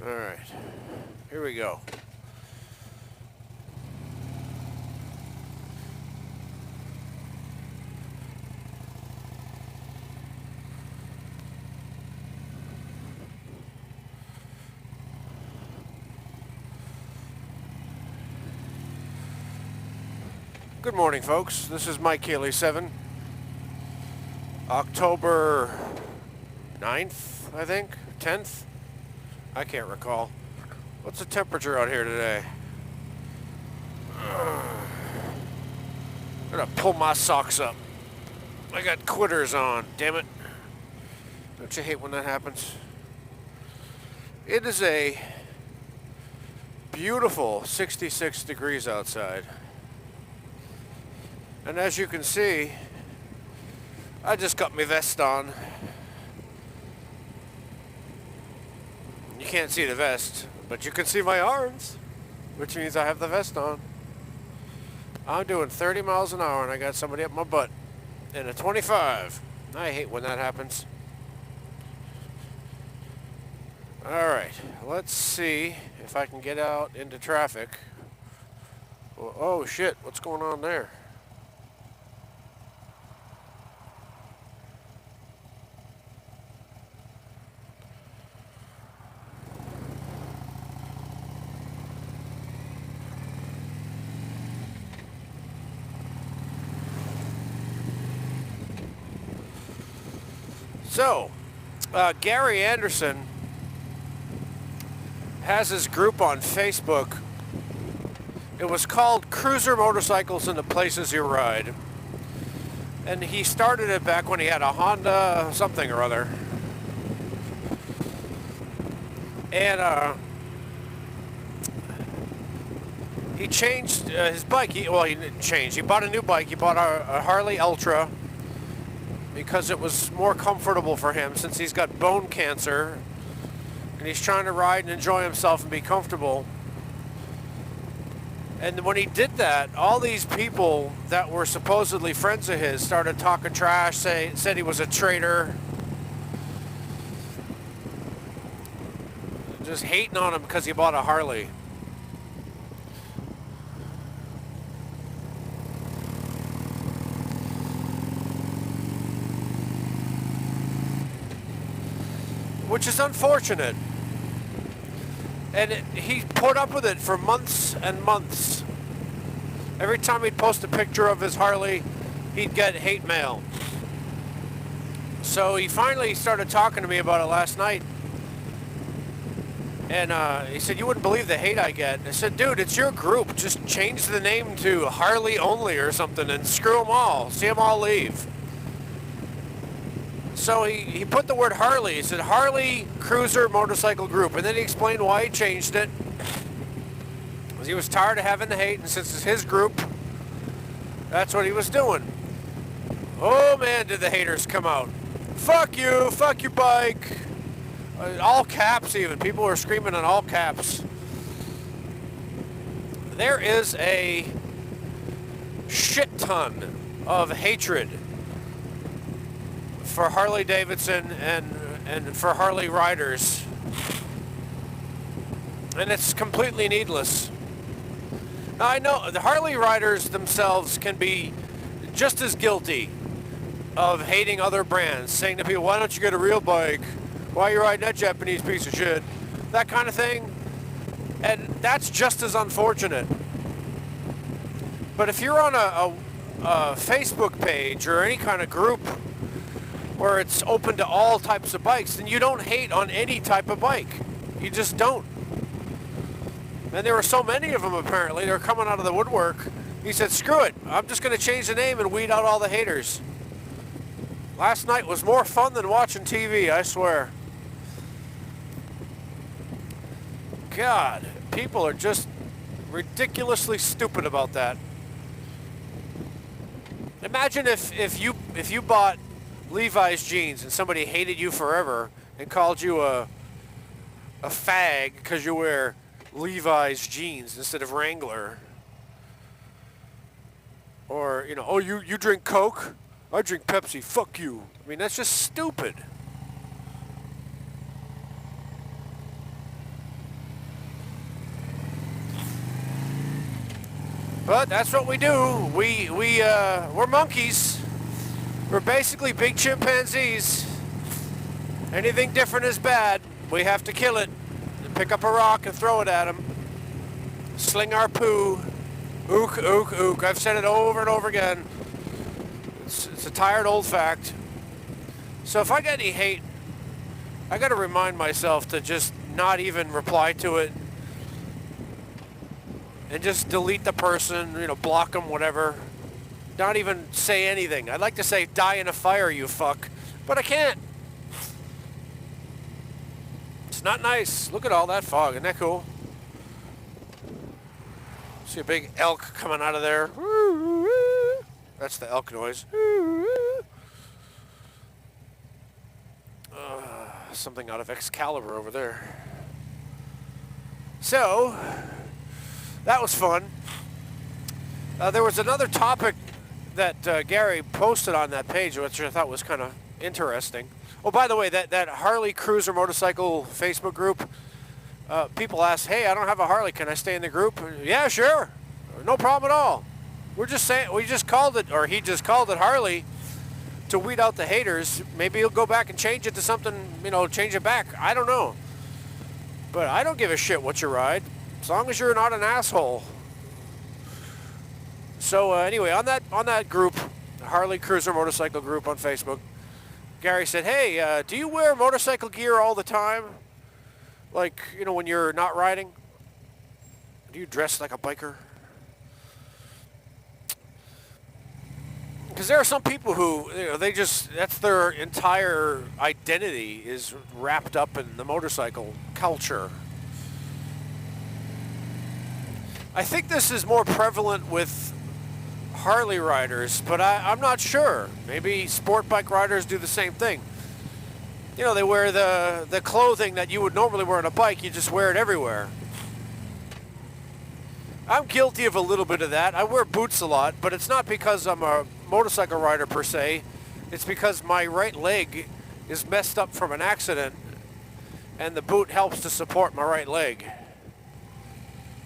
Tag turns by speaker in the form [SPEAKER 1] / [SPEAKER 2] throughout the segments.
[SPEAKER 1] Alright, here we go. Good morning, folks. This is Mike Haley 7. October 9th, I think? 10th? I can't recall. What's the temperature out here today? I'm gonna pull my socks up. I got quitters on, damn it. Don't you hate when that happens? It is a beautiful 66 degrees outside. And as you can see, I just got my vest on. You can't see the vest, but you can see my arms, which means I have the vest on. I'm doing 30 miles an hour and I got somebody up my butt in a 25. I hate when that happens. Alright, let's see if I can get out into traffic. Oh shit, what's going on there? So, Gary Anderson has his group on Facebook. It was called Cruiser Motorcycles in the Places You Ride. And he started it back when he had a Honda something or other. And he changed his bike. He didn't change. He bought a new bike. He bought a Harley Ultra, because it was more comfortable for him since he's got bone cancer and he's trying to ride and enjoy himself and be comfortable. And when he did that, all these people that were supposedly friends of his started talking trash, said he was a traitor, just hating on him because he bought a Harley. Which is unfortunate. And he put up with it for months and months. Every time he'd post a picture of his Harley, he'd get hate mail. So he finally started talking to me about it last night. And he said, "You wouldn't believe the hate I get." I said, "Dude, it's your group. Just change the name to Harley Only or something and screw them all. See them all leave." So he put the word Harley. He said Harley Cruiser Motorcycle Group. And then he explained why he changed it. He was tired of having the hate, and since it's his group, that's what he was doing. Oh man, did the haters come out. Fuck you, fuck your bike. All caps even. People were screaming in all caps. There is a shit ton of hatred for Harley-Davidson and for Harley riders. And it's completely needless. Now I know the Harley riders themselves can be just as guilty of hating other brands, saying to people, "Why don't you get a real bike? Why are you riding that Japanese piece of shit?" That kind of thing. And that's just as unfortunate. But if you're on a Facebook page or any kind of group where it's open to all types of bikes, then you don't hate on any type of bike. You just don't. And there were so many of them apparently, they're coming out of the woodwork. He said, "Screw it, I'm just going to change the name and weed out all the haters." Last night was more fun than watching TV, I swear. God, people are just ridiculously stupid about that. Imagine if you bought Levi's jeans and somebody hated you forever and called you a fag because you wear Levi's jeans instead of Wrangler. Or, you know, "Oh, you drink Coke? I drink Pepsi. Fuck you." I mean, that's just stupid. But that's what we do. We're monkeys. We're basically big chimpanzees. Anything different is bad. We have to kill it. Pick up a rock and throw it at them. Sling our poo. Ook, ook, ook. I've said it over and over again. It's a tired old fact. So if I get any hate, I got to remind myself to just not even reply to it. And just delete the person, block them, whatever. Not even say anything. I'd like to say, die in a fire, you fuck. But I can't. It's not nice. Look at all that fog. Isn't that cool? See a big elk coming out of there. That's the elk noise. Something out of Excalibur over there. So, that was fun. There was another topic that Gary posted on that page, which I thought was kind of interesting. Oh, by the way, that Harley Cruiser Motorcycle Facebook group, people ask, hey, I don't have a Harley, can I stay in the group? Yeah, sure. No problem at all. We're just saying, we just called it, or he just called it Harley to weed out the haters. Maybe he'll go back and change it to something, change it back. I don't know. But I don't give a shit what you ride, as long as you're not an asshole. So anyway, on that group, Harley Cruiser Motorcycle group on Facebook, Gary said, hey, do you wear motorcycle gear all the time? Like, when you're not riding? Do you dress like a biker? Because there are some people who, that's their entire identity is wrapped up in the motorcycle culture. I think this is more prevalent with Harley riders, but I'm not sure. Maybe sport bike riders do the same thing. They wear the clothing that you would normally wear on a bike, you just wear it everywhere. I'm guilty of a little bit of that. I wear boots a lot, but it's not because I'm a motorcycle rider per se. It's because my right leg is messed up from an accident, and the boot helps to support my right leg.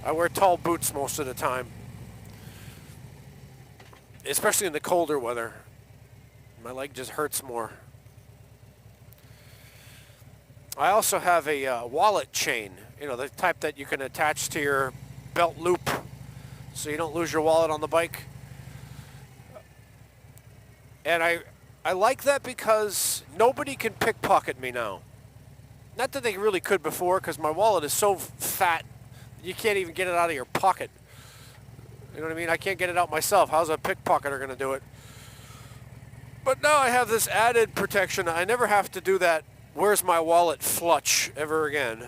[SPEAKER 1] I wear tall boots most of the time, especially in the colder weather. My leg just hurts more. I also have a wallet chain, the type that you can attach to your belt loop so you don't lose your wallet on the bike. And I like that because nobody can pickpocket me now. Not that they really could before, because my wallet is so fat you can't even get it out of your pocket. You know what I mean? I can't get it out myself. How's a pickpocketer going to do it? But now I have this added protection. I never have to do that where's my wallet flutch ever again,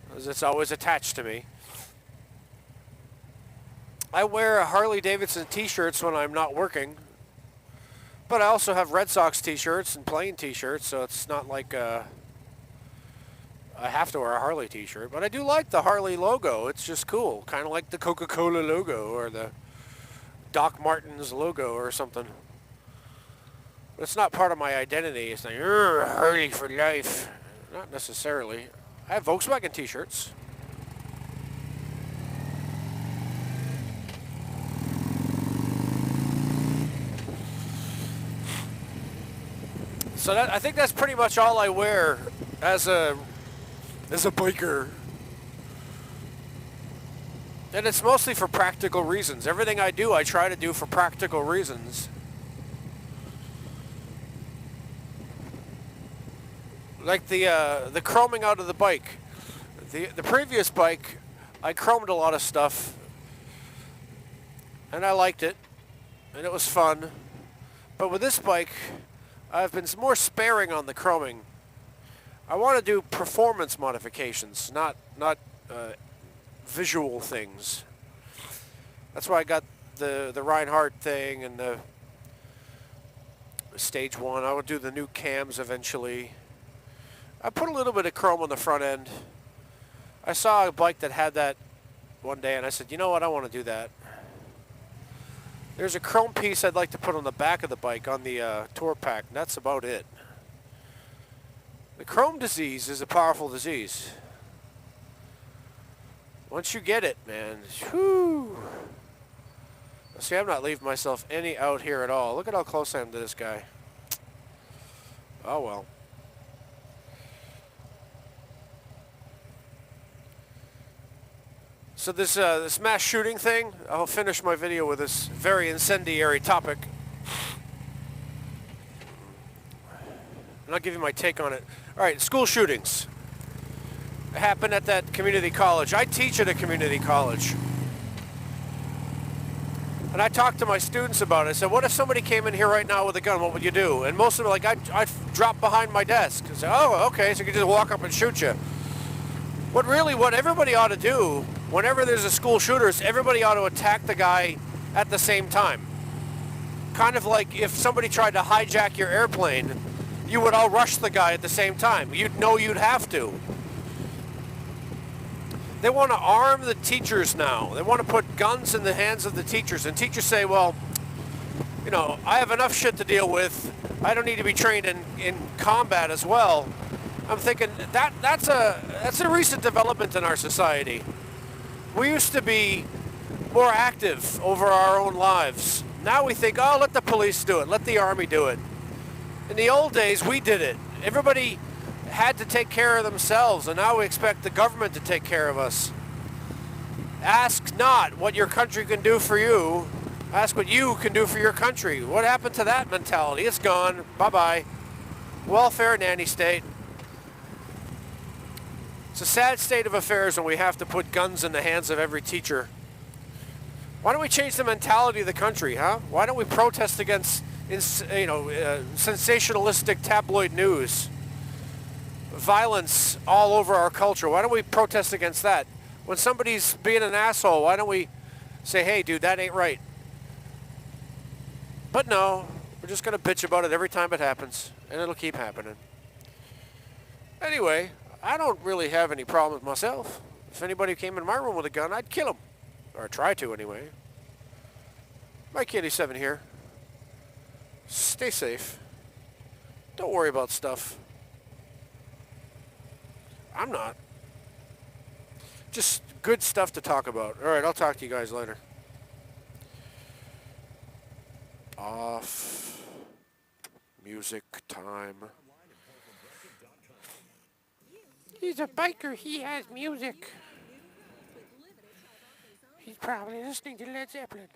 [SPEAKER 1] because it's always attached to me. I wear Harley-Davidson t-shirts when I'm not working, but I also have Red Sox t-shirts and plain t-shirts, so it's not like I have to wear a Harley t-shirt. But I do like the Harley logo. It's just cool, kind of like the Coca-Cola logo or the Doc Martens logo or something. But it's not part of my identity. It's like, Harley for life. Not necessarily. I have Volkswagen t-shirts. So I think that's pretty much all I wear as a biker. And it's mostly for practical reasons. Everything I do, I try to do for practical reasons. Like the chroming out of the bike. The previous bike, I chromed a lot of stuff, and I liked it, and it was fun. But with this bike, I've been more sparing on the chroming. I want to do performance modifications, not visual things. That's why I got the Reinhardt thing and the Stage 1. I would do the new cams eventually. I put a little bit of chrome on the front end. I saw a bike that had that one day, and I said, you know what, I want to do that. There's a chrome piece I'd like to put on the back of the bike on the tour pack, and that's about it. The chrome disease is a powerful disease. Once you get it, man, whew. See, I'm not leaving myself any out here at all. Look at how close I am to this guy. Oh, well. So this mass shooting thing, I'll finish my video with this very incendiary topic. And I'll give you my take on it. All right, school shootings. It happened at that community college. I teach at a community college. And I talked to my students about it. I said, what if somebody came in here right now with a gun? What would you do? And most of them are like, I'd drop behind my desk. I said, oh, okay, so you can just walk up and shoot you. What everybody ought to do, whenever there's a school shooter, is everybody ought to attack the guy at the same time. Kind of like if somebody tried to hijack your airplane, you would all rush the guy at the same time. You'd know you'd have to. They want to arm the teachers now. They want to put guns in the hands of the teachers. And teachers say, well, you know, I have enough shit to deal with. I don't need to be trained in combat as well. I'm thinking that's a recent development in our society. We used to be more active over our own lives. Now we think, oh, let the police do it. Let the army do it. In the old days, we did it. Everybody had to take care of themselves, and now we expect the government to take care of us. Ask not what your country can do for you. Ask what you can do for your country. What happened to that mentality? It's gone. Bye-bye. Welfare nanny state. It's a sad state of affairs when we have to put guns in the hands of every teacher. Why don't we change the mentality of the country, huh? Why don't we protest against, sensationalistic tabloid news? Violence all over our culture. Why don't we protest against that? When somebody's being an asshole, why don't we say, hey, dude, that ain't right? But no, we're just going to bitch about it every time it happens, and it'll keep happening. Anyway, I don't really have any problems myself. If anybody came in my room with a gun, I'd kill them. Or try to, anyway. Mike 87 here. Stay safe. Don't worry about stuff. I'm not. Just good stuff to talk about. All right, I'll talk to you guys later. Off. Music time. He's a biker. He has music. He's probably listening to Led Zeppelin.